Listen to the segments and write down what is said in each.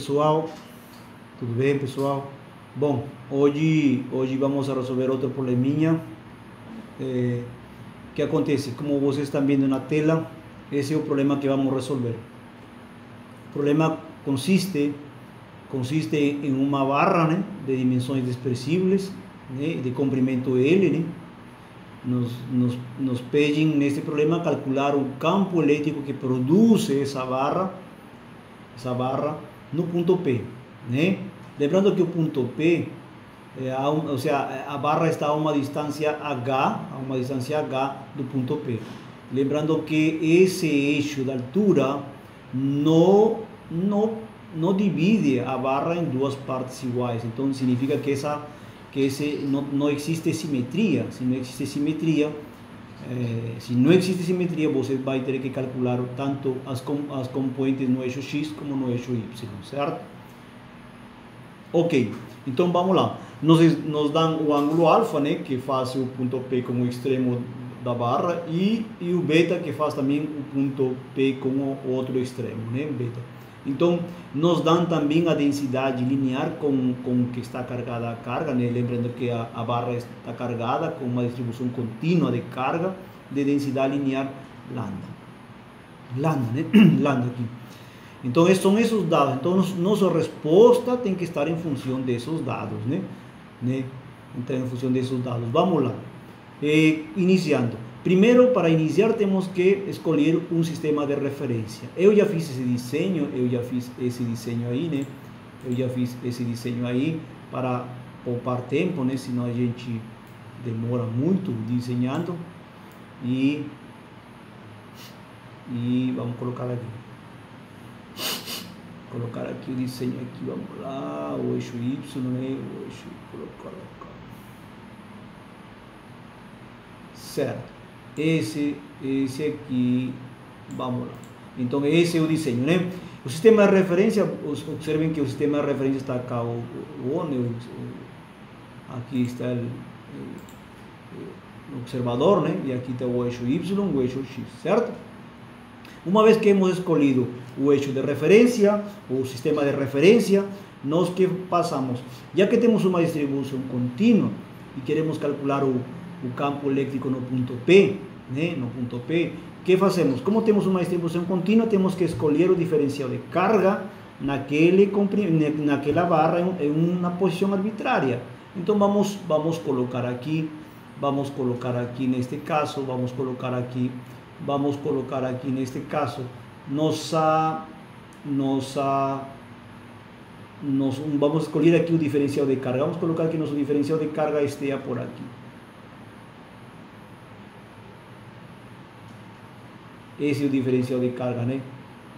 pessoal? Tudo bem, pessoal? Bom, hoje vamos a resolver outro probleminha. Que acontece? Como vocês estão vendo na tela, esse é o problema que vamos resolver. O problema consiste em uma barra, né, de dimensões desprezíveis, né, de comprimento L, né. Nos pedem neste problema calcular o campo elétrico que produz essa barra no ponto P, né? Lembrando que o ponto P, a barra está a uma distância H, do ponto P. Lembrando que esse eixo da altura não divide a barra em duas partes iguais. Então significa que não existe simetria. Se não existe simetria, você vai ter que calcular tanto as componentes no eixo X como no eixo Y, certo? Ok, então vamos lá. Nos dão o ângulo alfa, né, que faz o ponto P como extremo da barra, e o beta, que faz também o ponto P como outro extremo, né, beta. Então, nos dão também a densidade linear com que está carregada a carga, né? Lembrando que a barra está carregada com uma distribuição contínua de carga de densidade linear lambda, né? Lambda aqui. Então, são esses dados. Então, nossa resposta tem que estar em função desses dados, né? Então, em função desses dados. Vamos lá. Iniciando. Primeiro, para iniciar, temos que escolher um sistema de referência. Eu já fiz esse desenho, aí, né? Eu já fiz esse desenho aí para poupar tempo, né? Senão a gente demora muito desenhando. E vamos colocar aqui. Colocar aqui o desenho aqui, vamos lá, o eixo Y, né? O eixo, colocar aqui. Certo. Esse aqui, vamos lá. Então esse é o desenho, né? O sistema de referência, observem que o sistema de referência está cá, aqui está o observador, né? E aqui está o eixo Y, o eixo X, certo? Uma vez que hemos escolhido o eixo de referência, o sistema de referência, nós que passamos, já que temos uma distribuição contínua e queremos calcular o campo elétrico no ponto P, né? No ponto P, o que fazemos? Como temos uma distribuição contínua, temos que escolher o diferencial de carga naquela barra em uma posição arbitrária. Então vamos colocar aqui neste caso, vamos colocar aqui neste caso, vamos escolher aqui o diferencial de carga. Vamos colocar que nosso diferencial de carga esteja por aqui. Esse é o diferencial de carga, né?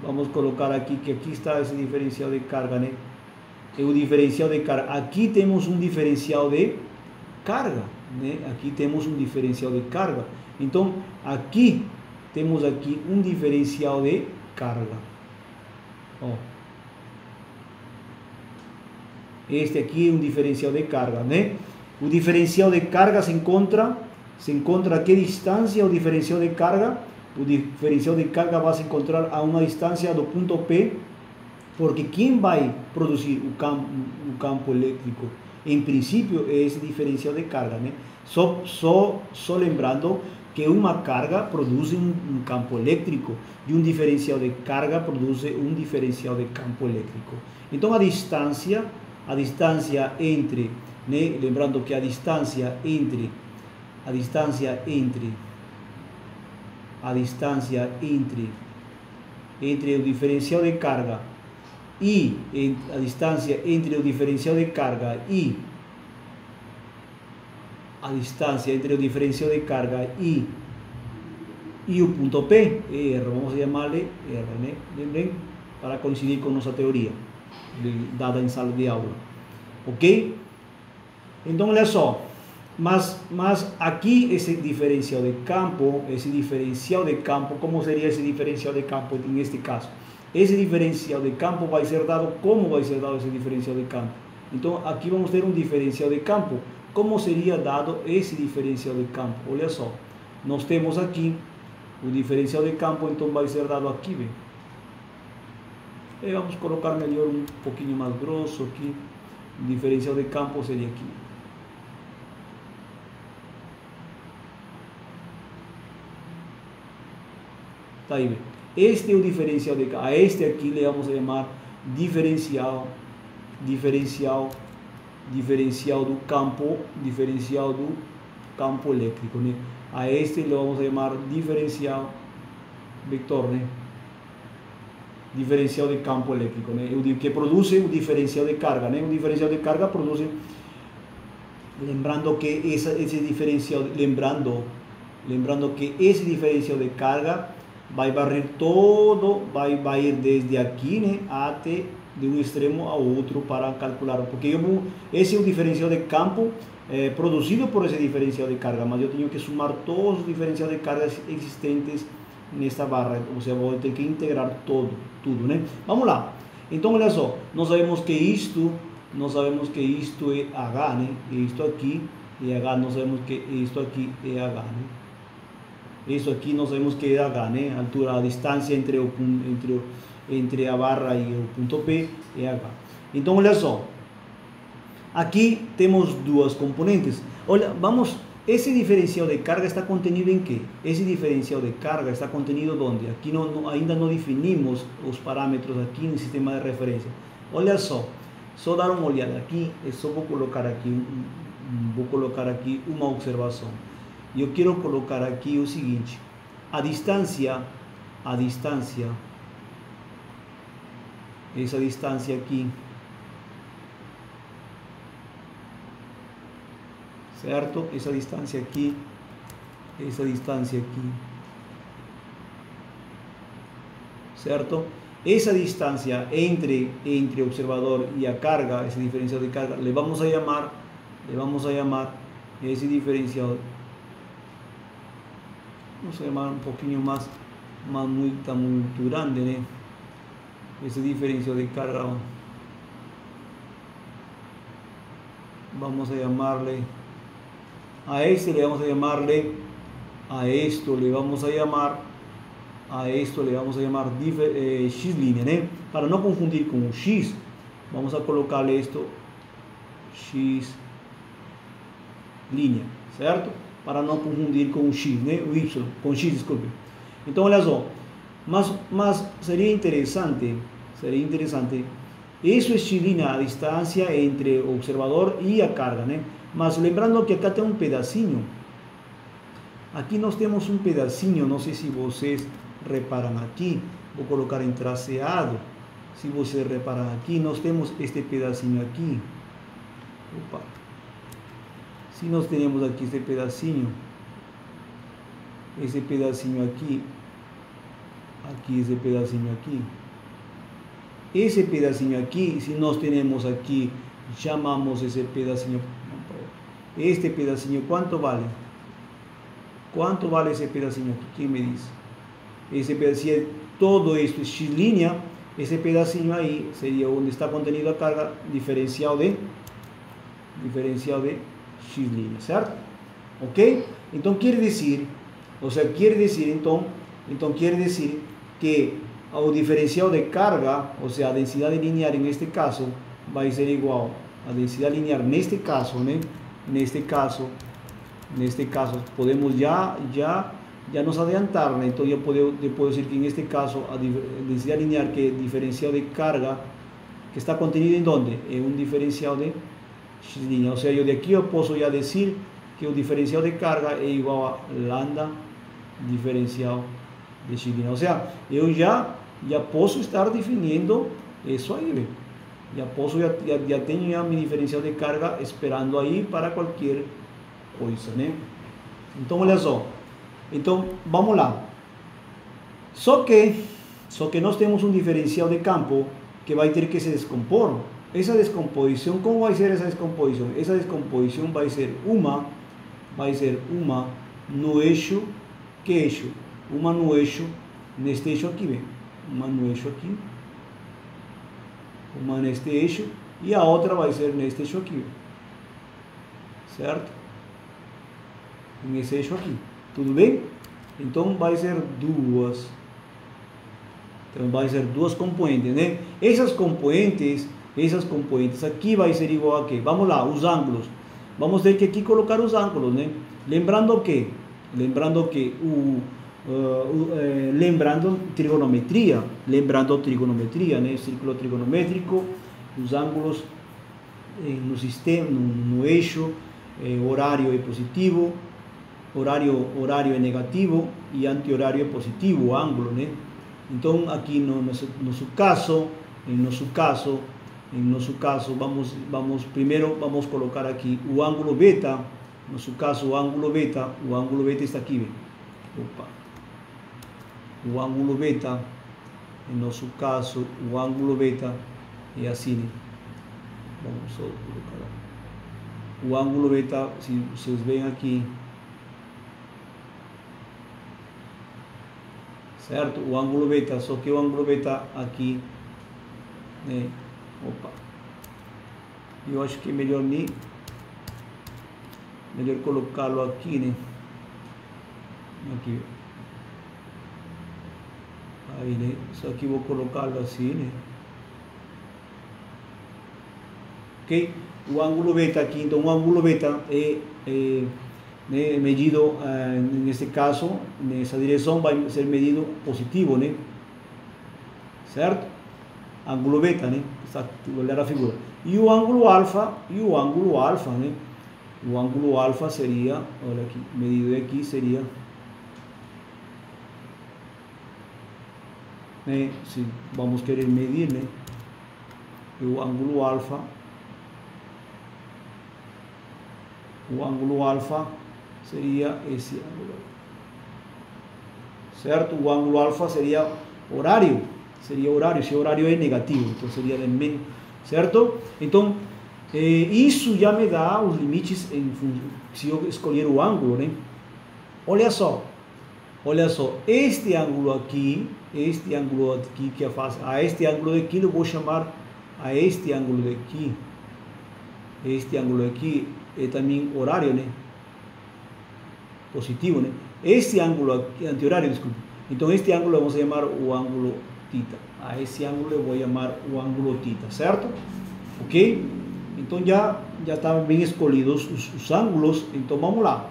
Vamos colocar aqui que aqui está esse diferencial de carga, né? É o diferencial de carga. Aqui temos um diferencial de carga, né? Aqui temos um diferencial de carga. Então, aqui temos aqui um diferencial de carga. Ó. Este aqui é um diferencial de carga, né? O diferencial de carga se encontra a que distância o diferencial de carga? O diferencial de carga vai se encontrar a uma distância do ponto P, porque quem vai produzir o campo elétrico, em princípio, é esse diferencial de carga, né? Só lembrando que uma carga produz um campo elétrico e um diferencial de carga produz um diferencial de campo elétrico. Então a distância entre, né? Lembrando que a distância entre o diferencial de carga e a distância entre o diferencial de carga e o ponto P, R, vamos chamar-lhe R, né? Lembrem, para coincidir com nossa teoria dada em sala de aula, ok? Então olha só. Mas aqui esse diferencial de campo, como seria esse diferencial de campo neste caso? Esse diferencial de campo vai ser dado, como vai ser dado esse diferencial de campo? Então aqui vamos ter um diferencial de campo. Como seria dado esse diferencial de campo? Olha só, nós temos aqui o diferencial de campo, então vai ser dado aqui, bem. Vamos a colocar mejor un poquito más grosso aquí. El diferencial de campo sería aquí. Está ahí. Este es el diferencial de carga. A este aquí le vamos a llamar diferencial do campo eléctrico, né? A este le vamos a llamar diferencial vector, né? Diferencial de campo eléctrico, né? Que produce un diferencial de carga, né? Un diferencial de carga produce, lembrando que ese diferencial, lembrando que ese diferencial de carga vai barrer todo, vai ir desde aqui, né, até de um extremo ao outro para calcular, porque esse é o diferencial de campo produzido por esse diferencial de carga, mas eu tenho que somar todos os diferenciais de carga existentes nesta barra, ou seja, vou ter que integrar tudo, né? Vamos lá. Então, olha só, nós sabemos que isto é H, né? Isto aqui é H, nós sabemos que isto aqui é H, né? Isso aqui nós sabemos que é H, né? A distância entre a barra e o ponto P é H. Então, olha só. Aqui temos duas componentes. Olha, esse diferencial de carga está contenido em quê? Esse diferencial de carga está contenido onde? Aqui ainda não definimos os parâmetros aqui no sistema de referência. Olha só dar uma olhada aqui. Eu só vou colocar aqui uma observação. E eu quero colocar aqui o seguinte: a distância, essa distância aqui, certo? Essa distância aqui, certo? Essa distância entre o observador e a carga, esse diferencial de carga, le vamos a llamar esse diferencial. Vamos a llamar un poquito más muy grande, ¿eh? Ese diferencial de carga, vamos a llamarle a este, le vamos a llamarle a esto, le vamos a llamar X línea, ¿eh? Para no confundir con un X, vamos a colocarle esto X línea, ¿cierto? Para não confundir com o X, né? O Y, com o X, desculpe. Então, olha só, mas seria interessante, isso é X' a distância entre o observador e a carga, né? Mas lembrando que acá tem um pedacinho, aqui nós temos um pedacinho, não sei se vocês reparam aqui, vou colocar em traceado, se vocês reparam aqui, nós temos este pedacinho aqui, opa. Se nós temos aqui esse pedacinho aqui, esse pedacinho aqui, se nós temos aqui, chamamos esse pedacinho, este pedacinho, quanto vale? Quanto vale esse pedacinho aqui? Quem me diz? Esse pedacinho, todo isto é X linha, esse pedacinho aí seria onde está contenido a carga diferencial de X linha, certo? Ok? Então quer dizer que o diferencial de carga, ou seja, a densidade linear neste caso, vai ser igual a densidade linear neste caso, né? Neste caso podemos já nos adiantar, né? Então eu posso dizer que neste caso a densidade linear, que é diferencial de carga, que está contenido em onde? É um diferencial de X linha, ou seja, eu daqui eu posso já dizer que o diferencial de carga é igual a lambda diferencial de X linha, ou seja, eu já posso estar definindo isso aí, já tenho a minha diferencial de carga esperando aí para qualquer coisa, né? Então, olha só, então, vamos lá, só que nós temos um diferencial de campo que vai ter que se descompor. Essa descomposição, como vai ser essa descomposição? Essa descomposição vai ser uma no eixo, que eixo? Uma no eixo, neste eixo aqui, bem? Uma no eixo aqui, uma neste eixo, e a outra vai ser neste eixo aqui, certo? Nesse eixo aqui, tudo bem? Então vai ser duas Então vai ser duas componentes, né? Essas componentes aqui vai ser igual a quê? Vamos lá, os ângulos. Vamos ter que aqui colocar os ângulos, né? Lembrando que lembrando trigonometria, né? Círculo trigonométrico, os ângulos no sistema, no eixo, horário é positivo, horário é negativo e anti-horário é positivo, o ângulo, né? Então aqui no nosso caso, primeiro vamos colocar aqui o ângulo beta. No nosso caso, o ângulo beta está aqui. Opa. O ângulo beta, em nosso caso, o ângulo beta é assim, né? Vamos só colocar. O ângulo beta, se vocês veem aqui, certo? O ângulo beta, só que o ângulo beta aqui, né? Opa. Eu acho que é melhor colocá-lo aqui, né? Aqui. Aí, né? Só que vou colocá-lo assim, né? Ok? O ângulo beta aqui, então o ângulo beta né, medido, nesse caso, nessa direção vai ser medido positivo, né? Certo? Ângulo beta, né? Olhar a figura. E o ângulo alfa, né? O ângulo alfa seria, olha aqui, medido aqui seria, né? Se vamos querer medir, né? O ângulo alfa seria esse ângulo, certo? O ângulo alfa seria horário, se o horário é negativo, então seria de menos, certo? Então isso já me dá os limites se eu escolher o ângulo, né? Olha só, este ângulo aqui que eu faço, a este ângulo aqui eu vou chamar a este ângulo daqui. Este ângulo aqui é também horário, né? Positivo, né? Este ângulo aqui, anti-horário, desculpa. Então este ângulo vamos chamar o ângulo θ. A esse ângulo eu vou chamar o ângulo θ, certo? Ok? Então já estão bem escolhidos os ângulos. Então vamos lá.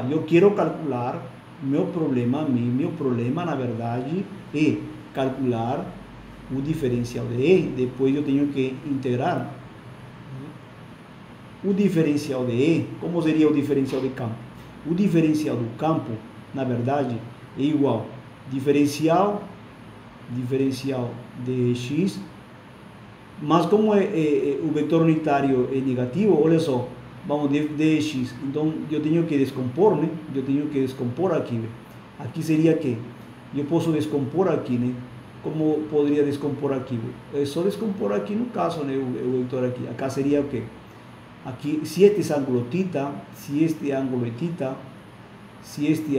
Eu quero calcular meu problema na verdade é calcular o diferencial de E. Depois eu tenho que integrar o diferencial de E. Como seria o diferencial de campo? O diferencial do campo, na verdade, é igual diferencial de x, mas como o vetor unitário é negativo, olha só, vamos de x, então eu tenho que descompor, né? Eu tenho que descompor aqui, né? Aqui seria que eu posso descompor aqui, né? Como poderia descompor aqui? É só descompor aqui no caso, né? O vetor aqui, acá seria o quê? Aqui, se este ângulo θ, se este ângulo é θ, este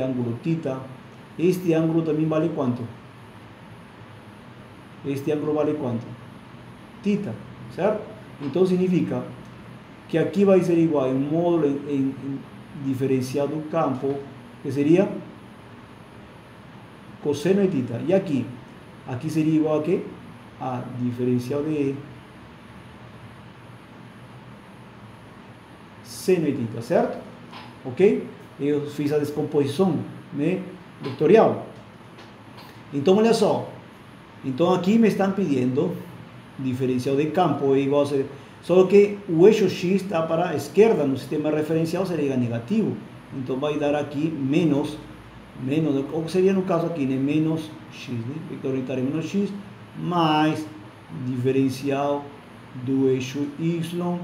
ângulo também vale quanto? Este ângulo vale quanto? θ, certo? Então significa que aqui vai ser igual em módulo em diferencial do campo, que seria cosseno de θ. E aqui seria igual a quê? A diferencial de E seno de θ, certo? Ok? Eu fiz a descomposição, né, vetorial. Então olha só. Então aqui me estão pedindo diferencial de campo é igual a ser, só que o eixo x está para a esquerda no sistema referencial, seria negativo. Então vai dar aqui menos, ou seria no caso aqui, né, menos x, né, vetor unitário menos x, mais diferencial do eixo y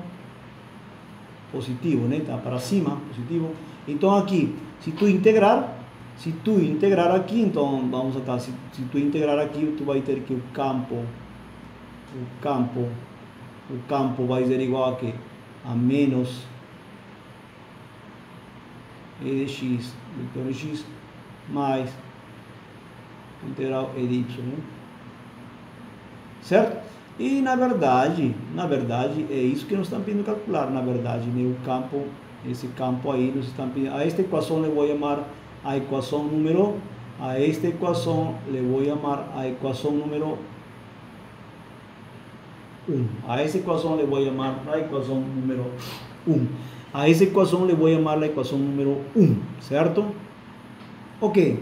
positivo, né, tá para cima, positivo. Então aqui, se tu integrar aqui, então vamos acá, se tu integrar aqui, tu vai ter que o campo vai ser igual a quê? A menos E de x, vetor de x, mais integral E de y, né? Certo? E na verdade é isso que nos estão pedindo calcular, na verdade, né? O campo, esse campo aí nos estão pedindo, a esta equação eu vou chamar a equação número A esta ecuación le voy a llamar a ecuación número 1. A esa ecuación le voy a llamar la ecuación número 1. A esa ecuación le voy a llamar la ecuación número 1, ¿cierto? Ok.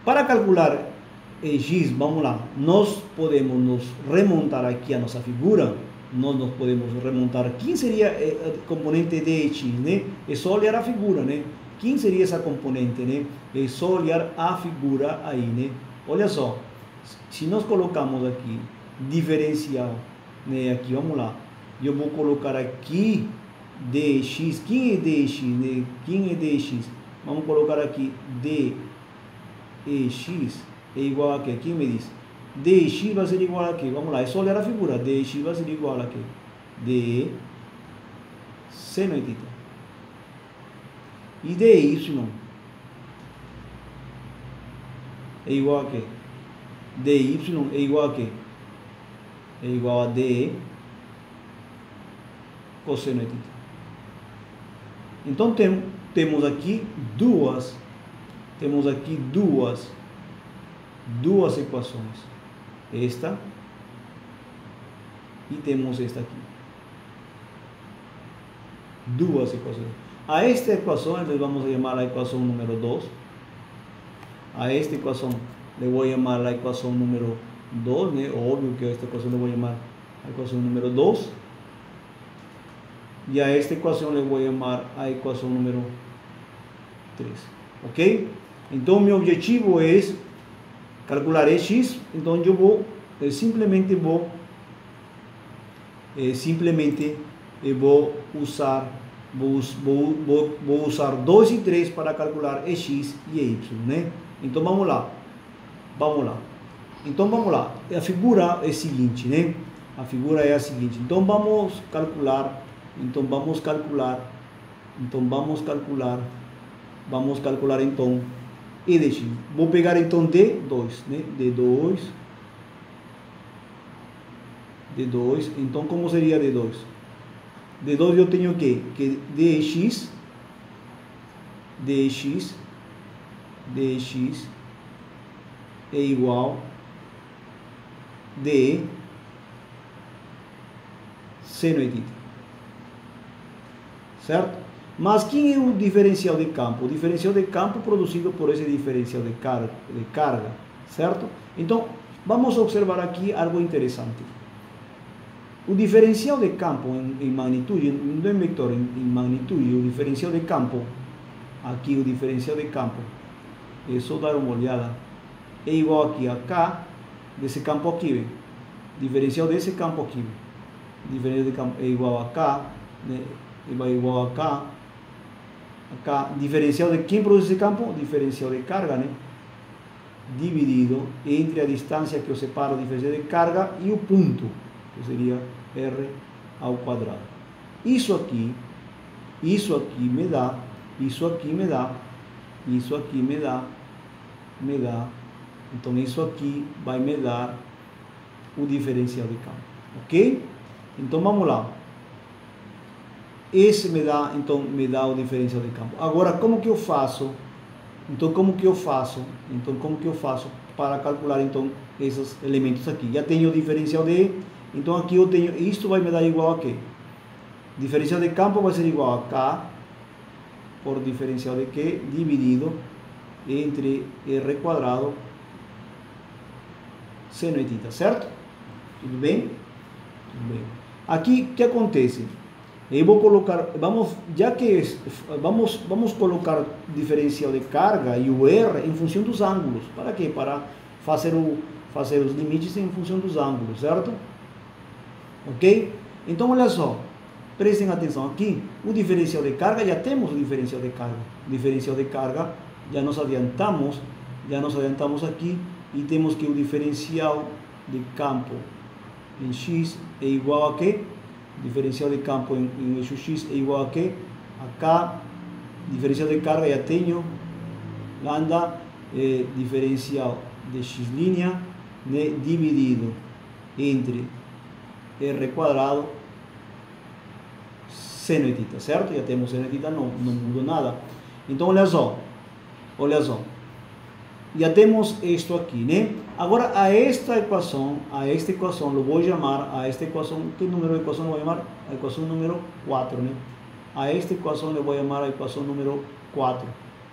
Para calcular X, vamos lá, nós podemos nos remontar aqui a nossa figura, nós podemos remontar quem seria a componente de X, né? É só olhar a figura, né? Quem seria essa componente, né? É só olhar a figura aí, né? Olha só, se nós colocamos aqui diferencial, né? Aqui, vamos lá, eu vou colocar aqui dx, quem é dx, né? Quem é dx? Vamos colocar aqui dx é igual a quê? Quem me diz? dx vai ser igual a quê? Vamos lá, é só olhar a figura. dx vai ser igual a quê? D seno de θ. E dy é igual a quê? dy é igual a quê? É igual a d cosseno de θ. Então temos aqui duas equações, esta e temos esta aqui, duas equações. A esta equação le vamos a llamar a equação número 2, a esta equação le voy a llamar a equação número 2, né? Óbvio que a esta equação le voy a llamar a equação número 2, e a esta equação le voy a llamar a equação número 3, ok? Então meu objetivo é calcular x, então eu vou simplesmente vou usar usar 2 e 3 para calcular x e y, né? Então vamos lá. Então vamos lá. A figura é a seguinte, né? A figura é a seguinte. Então vamos calcular então e de x. Vou pegar então D2, né? D2. Então como seria D2? D2 eu tenho que dx é igual d seno de θ, certo? Mas quem é o diferencial de campo? O diferencial de campo produzido por esse diferencial de carga, certo? Então, vamos observar aqui algo interessante. O diferencial de campo em magnitude, não é vector, em magnitude, o diferencial de campo, aqui o diferencial de campo, é só dar uma olhada, é igual aqui a K desse campo aqui, diferencial desse campo aqui, diferencial de campo é igual a K, né? É igual a K, diferencial de quem produz esse campo? Diferencial de carga, né? Dividido entre a distância que eu separo o diferencial de carga e o ponto, que seria R ao quadrado. Isso aqui me dá, então isso aqui vai me dar o diferencial de campo, ok? Então vamos lá. Esse me dá o diferencial de campo. Agora, como que eu faço? Como que eu faço para calcular então esses elementos aqui? Já tenho o diferencial de, então aqui eu tenho, isto vai me dar igual a quê? Diferencial de campo vai ser igual a K por diferencial de Q dividido entre R quadrado seno de θ, certo? Tudo bem? Tudo bem. Aqui, o que acontece? Eu vou colocar, vamos colocar diferencial de carga e o R em função dos ângulos. Para quê? Para fazer os limites em função dos ângulos, certo? Ok? Então, olha só, prestem atenção aqui, o diferencial de carga, já temos o diferencial de carga. O diferencial de carga, já nos adiantamos aqui, e temos que o diferencial de campo em x é igual a quê? Diferencial de campo em eixo x é igual a quê? A K, diferencial de carga já tenho, lambda, diferencial de x', né, dividido entre R quadrado seno de θ, certo? Já temos seno de θ, não mudou nada. Então olha só, ya tenemos esto aquí, ¿no? Ahora a esta ecuación lo voy a llamar, a esta ecuación, ¿qué número de ecuación lo voy a llamar? A ecuación número 4, ¿no? A esta ecuación le voy a llamar a ecuación número 4,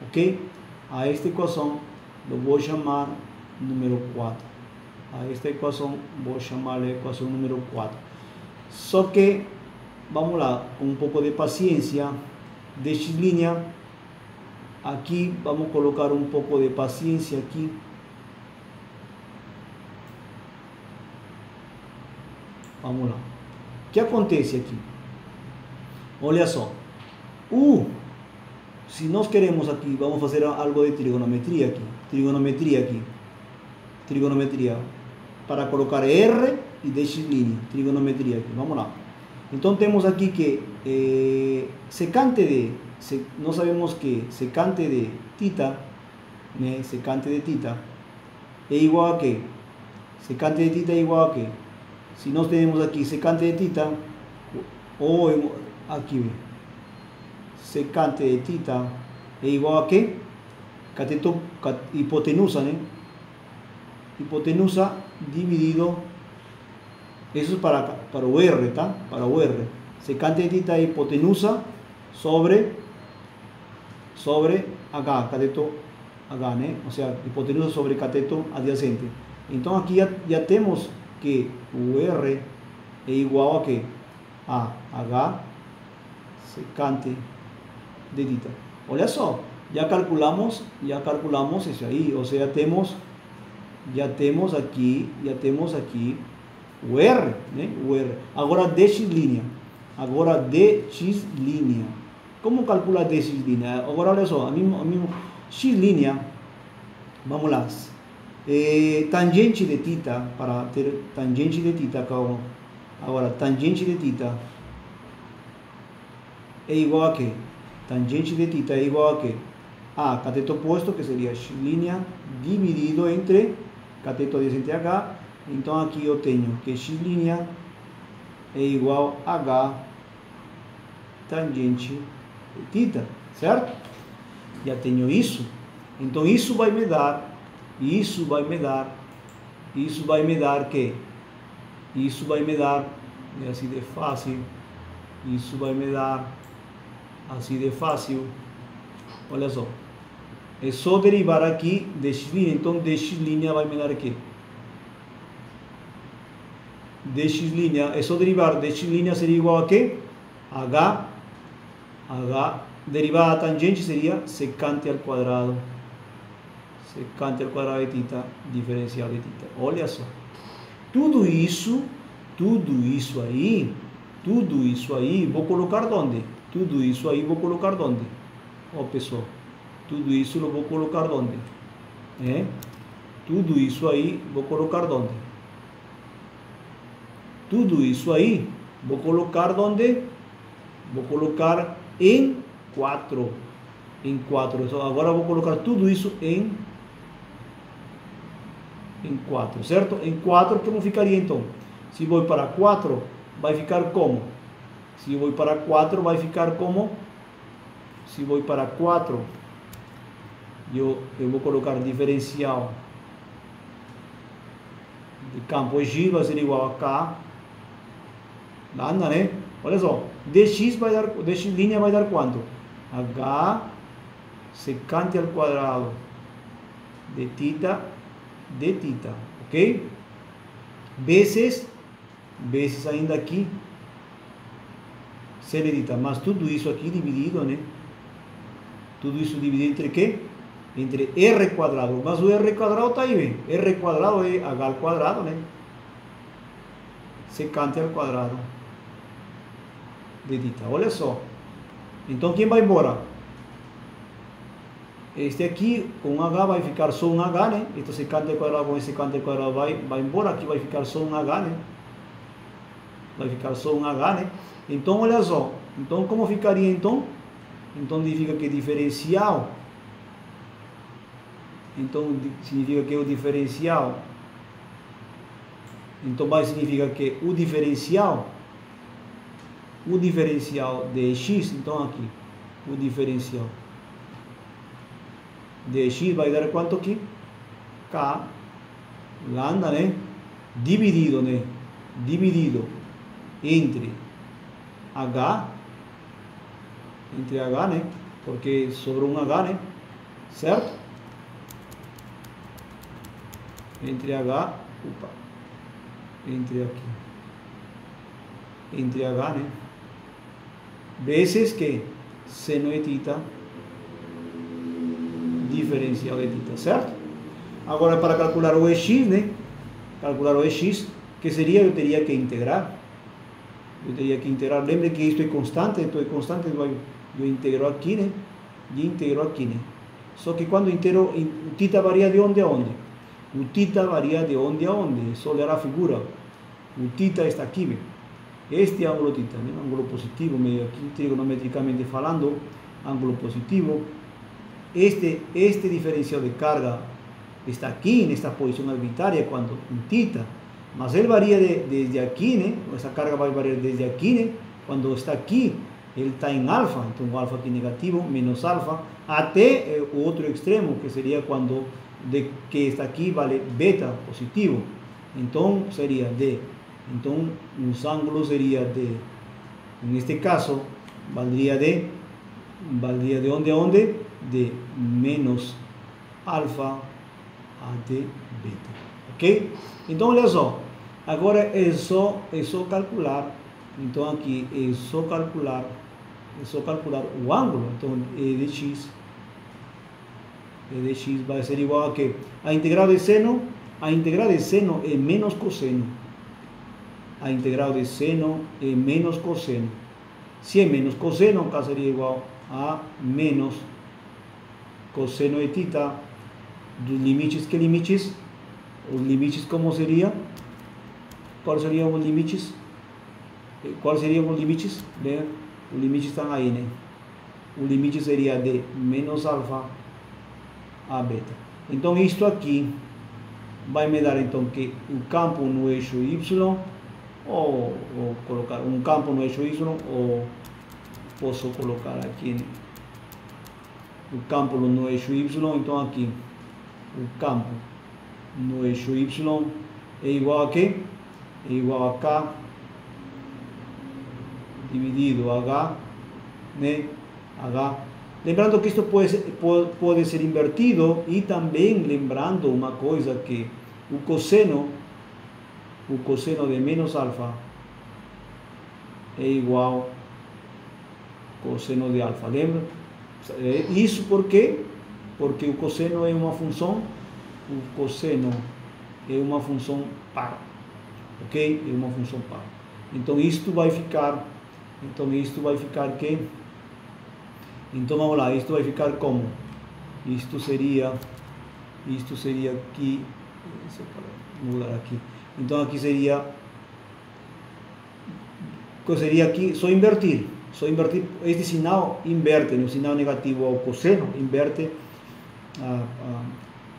¿ok? A esta ecuación lo voy a llamar número 4. A esta ecuación voy a llamarle ecuación número 4. So que, vamos lá, con un poco de paciencia, de x línea, aquí vamos a colocar un poco de paciencia aquí. Vamos lá. O que acontece aqui? Olha só. Se nós queremos aqui, vamos fazer algo de trigonometria aqui. Trigonometria. Para colocar R e dx linha. Trigonometria aqui. Vamos lá. Então temos aqui que secante de... nós sabemos que secante de θ, né? Secante de θ é igual a quê? Secante de θ é igual a quê? Se nós temos aqui secante de θ, ou aqui, secante de θ é igual a quê? Cateto, hipotenusa, né? Hipotenusa dividido, isso para o R, tá? Para o R. Secante de θ é hipotenusa sobre H, cateto H, né? Ou seja, hipotenusa sobre cateto adyacente. Então aqui já temos que o R é igual a quê? A H secante de θ. Olha só, já calculamos isso aí, ou seja, já temos aqui o R, né? O R. Agora dx linha. Como calcula dx linha? Agora olha só, a mesmo x linha, vamos lá. Tangente de θ, para ter tangente de θ, agora tangente de θ é igual a quê? Tangente de θ é igual a quê? A cateto oposto, que seria x linha, dividido entre cateto adyacente a H. Então aqui eu tenho que x linha é igual a H tangente de θ, certo? Já tenho isso. Então isso vai me dar que isso vai me dar, é assim de fácil, isso vai me dar assim de fácil. Olha só, é só derivar aqui dx linha. Então dx linha vai me dar aqui, dx linha, é só derivar, dx linha seria igual a quê? H, derivada da tangente seria secante ao quadrado de θ, diferencial de θ. Olha só, tudo isso aí, vou colocar onde? Tudo isso aí vou colocar onde? Ó, pessoal, tudo isso eu vou colocar onde? Tudo isso aí vou colocar onde? Tudo isso aí vou colocar onde? Vou colocar em 4. Em 4. Então, agora vou colocar tudo isso em 4, certo? Em 4, como ficaria então? Se vou para 4, vai ficar como? Se vou para 4, vai ficar como? Se vou para 4, eu vou colocar diferencial de campo G vai ser igual a K. Anda, né? Olha só, dx linha vai dar quanto? H secante ao quadrado de θ, ok? Vezes ainda aqui seno de θ, mas tudo isso aqui dividido, né? Tudo isso dividido entre quê? Entre r quadrado, mas o r quadrado está aí, bem? R quadrado é h ao quadrado, né? Secante ao quadrado de θ. Olha só, então quem vai embora? Este aqui com h vai ficar só um h, né? Este secante ao quadrado com esse secante ao quadrado vai embora, aqui vai ficar só um h, né? Vai ficar só um h, né? Então olha só, então como ficaria então? Então significa que diferencial, então significa que o diferencial, então vai significar que o diferencial de x, então aqui, o diferencial de x vai dar quanto aqui? K lambda, né? Dividido, né? Dividido entre H, né? Porque sobre um H, né? Certo? Entre H, entre aqui, entre H, né? Vezes que seno de θ diferencial de θ, certo? Agora, para calcular o EX, né? Calcular o EX, que seria, eu teria que integrar. Eu teria que integrar. Lembre que isto é constante, eu integro aqui, né? E integro aqui, né? Só que quando integro, o θ varia de onde a onde? O θ varia de onde a onde? É só olhar a figura. O θ está aqui, né? Este ângulo θ, né? Ângulo positivo, meio aqui, trigonometricamente falando, ângulo positivo. Este diferencial de carga está aqui, nesta posição arbitrária, quando em θ, mas ele varia desde aqui, né? Essa carga vai variar desde aqui, né? Quando está aqui, ele está em alfa, então o alfa aqui negativo, menos alfa, até o outro extremo, que seria quando que está aqui vale beta positivo. Então seria de, então os ângulos seria de, neste caso, valdria de onde a onde? De menos alfa até beta, ok? Então olha só, agora é só calcular, então aqui é só calcular o ângulo, então E de x vai ser igual a que? A integral de seno é menos cosseno, a integral de seno é menos cosseno, se é menos cosseno, acá seria igual a menos cosseno de θ, dos limites, que limites? Os limites como seria? Quais seriam os limites? Quais seriam os limites? Bem, os limites estão aí, né? O limite seria de menos alfa a beta. Então isto aqui vai me dar então que o campo no eixo y, ou colocar um campo no eixo y, ou posso colocar aqui, né? O campo no eixo y, então aqui o campo no eixo y é igual a quê? É igual a K dividido H, né? H. Lembrando que isto pode ser invertido, e também lembrando uma coisa, que o cosseno de menos alfa é igual cosseno de alfa, lembra? Isso por quê? Porque o cosseno é uma função, par, ok? É uma função par. Então isto vai ficar, que? Então vamos lá, isto vai ficar como? Isto seria aqui, vou mudar aqui. Então aqui seria aqui, só invertir este sinal, inverte, no sinal negativo ao cosseno, inverte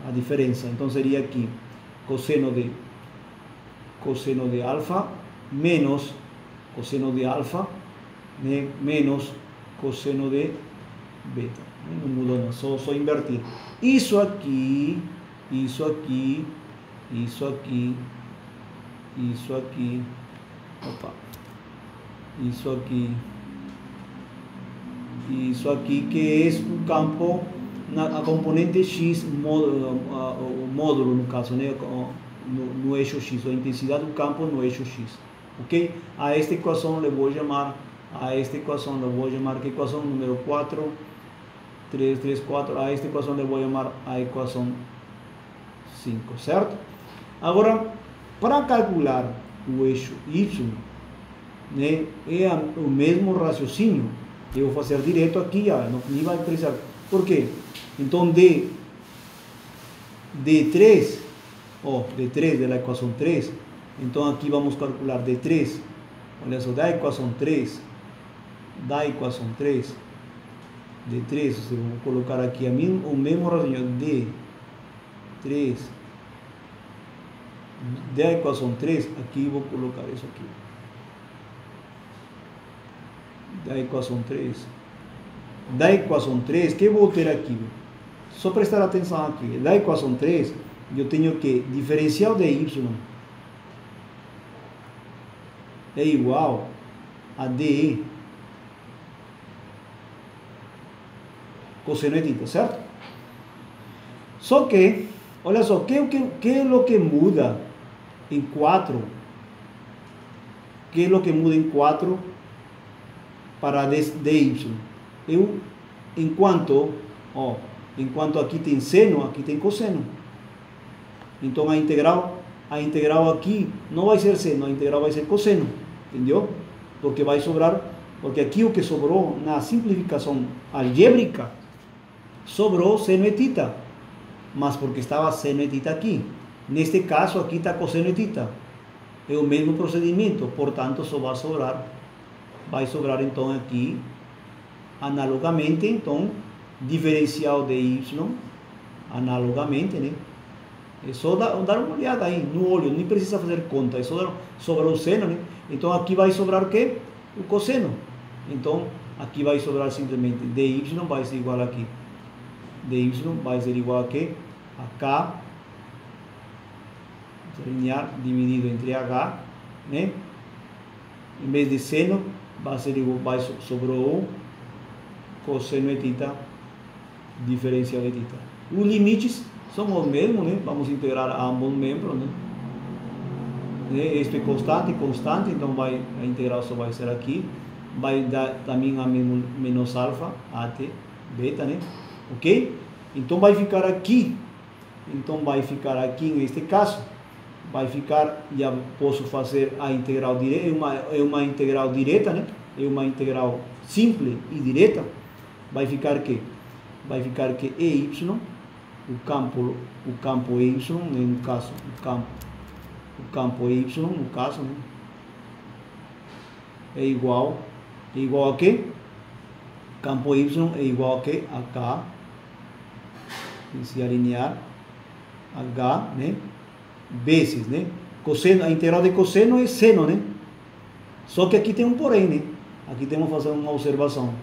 a diferença. Então seria aqui cosseno de alfa menos cosseno de alfa, né, menos cosseno de beta. Não mudou não, só invertir. Isso aqui, opa, isso aqui que é o campo, a componente x, o módulo no caso, né, no eixo x, a intensidade do campo no eixo x, ok? A esta equação eu vou chamar, que equação número 4, 3, 3, 4, a esta equação eu vou chamar a equação 5, certo? Agora, para calcular o eixo y, né, é o mesmo raciocínio. Eu vou fazer direto aqui, não vai precisar. Por quê? Então, D3, D3 da equação 3, então aqui vamos calcular D3, olha só, da equação 3, D3, eu vou colocar aqui o mesmo raciocínio, D3, da equação 3, aqui vou colocar isso aqui. Da equação 3, que eu vou ter aqui? Só prestar atenção aqui. Da equação 3, eu tenho que diferencial de y é igual a dE cosseno de θ, certo? Só que, olha só, que é o que muda em 4? Que é o que muda em 4 para dy? Enquanto aqui tem seno, aqui tem cosseno. Então a integral aqui não vai ser seno, a integral vai ser cosseno, entendeu? Porque vai sobrar, porque aqui o que sobrou na simplificação algébrica, sobrou seno e θ, mas porque estava seno e θ aqui. Neste caso aqui está cosseno e θ. É o mesmo procedimento, portanto só vai sobrar então aqui, analogamente, então, diferencial de y, analogamente, né? É só dar uma olhada aí no olho, nem precisa fazer conta, é só sobrar o seno, né? Então aqui vai sobrar o quê? O cosseno. Então aqui vai sobrar simplesmente dy vai ser igual aqui. Dy vai ser igual a quê? A k linear dividido entre h, né? Em vez de seno, vai ser igual, sobrou o cosseno e θ, diferencial de θ. Os limites são os mesmos, né? Vamos integrar ambos membros, né? Este é constante, então a integral só vai ser aqui. Vai dar também a menos alfa até beta, né? Ok? Então vai ficar aqui. Neste caso, vai ficar, já posso fazer a integral direta, é uma integral direta, né? É uma integral simples e direta. Vai ficar que EY, o campo EY, no caso, o campo EY, no caso, né? É igual a quê? Campo Y é igual a quê? A K, se alinhar, H, né? Vezes, né? Cosseno, a integral de cosseno é seno, né? Só que aqui tem um porém, né? Aqui temos que fazer uma observação.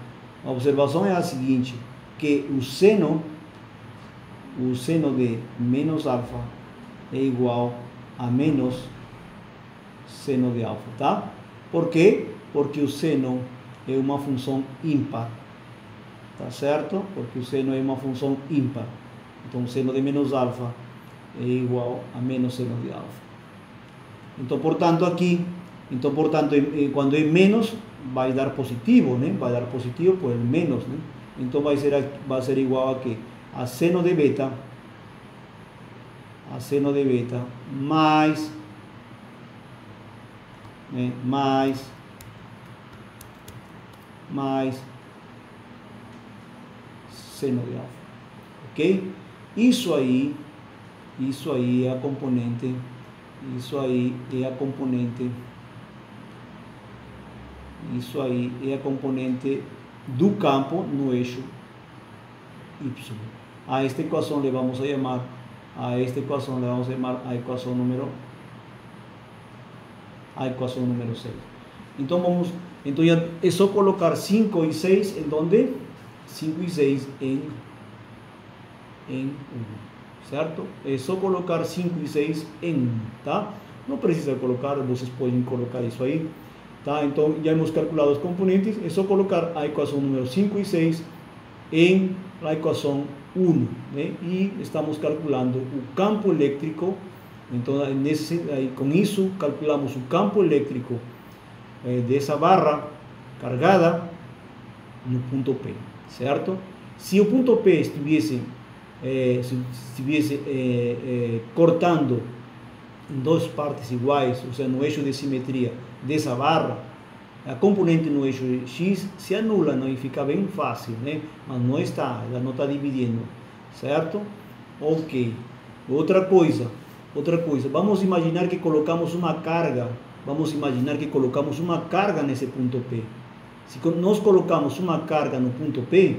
A observação é a seguinte, que o seno de menos alfa é igual a menos seno de alfa, tá? Por quê? Porque o seno é uma função ímpar, tá certo? Porque o seno é uma função ímpar. Então, o seno de menos alfa é igual a menos seno de alfa. Então, portanto, quando é menos, vai dar positivo, né? Vai dar positivo por menos, né? Então, vai ser igual a quê? A seno de beta mais, né? mais seno de alfa, ok? Isso aí é a componente, do campo no eixo y. A esta equação le vamos a chamar a equação número 6. Então já é só colocar 5 e 6 em onde? 5 e 6 em 1, certo? É só colocar 5 e 6 em 1, tá? Não precisa colocar, vocês podem colocar isso aí, tá? Então já hemos calculado os componentes, é só colocar a equação número 5 e 6 em a equação 1, né? E estamos calculando o campo elétrico. Então com isso calculamos o campo elétrico dessa barra cargada no ponto P, certo? Se o ponto P estivesse cortando em duas partes iguais, ou seja, no eixo de simetria dessa barra, a componente no eixo X se anula, não? E fica bem fácil, né? Mas não está, ela não está dividindo, certo? Ok. Outra coisa, vamos imaginar que colocamos uma carga, nesse ponto P. Se nós colocamos uma carga no ponto P,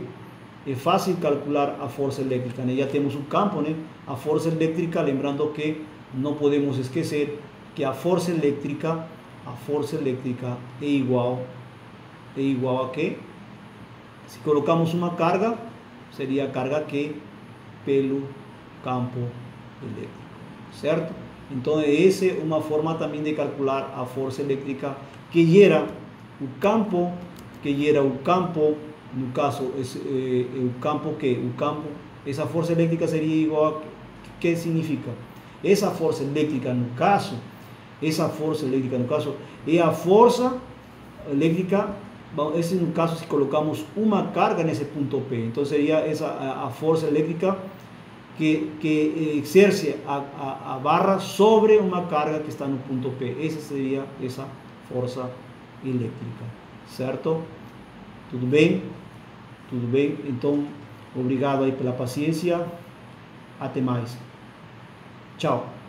é fácil calcular a força elétrica, né? Já temos um campo, né? A força elétrica, lembrando que não podemos esquecer que a força elétrica é igual a quê? Se colocamos uma carga, seria a carga que pelo campo eléctrico, certo? Então essa é uma forma também de calcular a força elétrica que gera o campo, no caso, essa força elétrica seria igual a, que significa? Essa força elétrica no caso, é a força elétrica, esse no caso se colocamos uma carga nesse ponto P, então seria essa a força elétrica que exerce a barra sobre uma carga que está no ponto P. Essa seria essa força elétrica, certo? Tudo bem? Tudo bem? Então, obrigado aí pela paciência. Até mais. Tchau.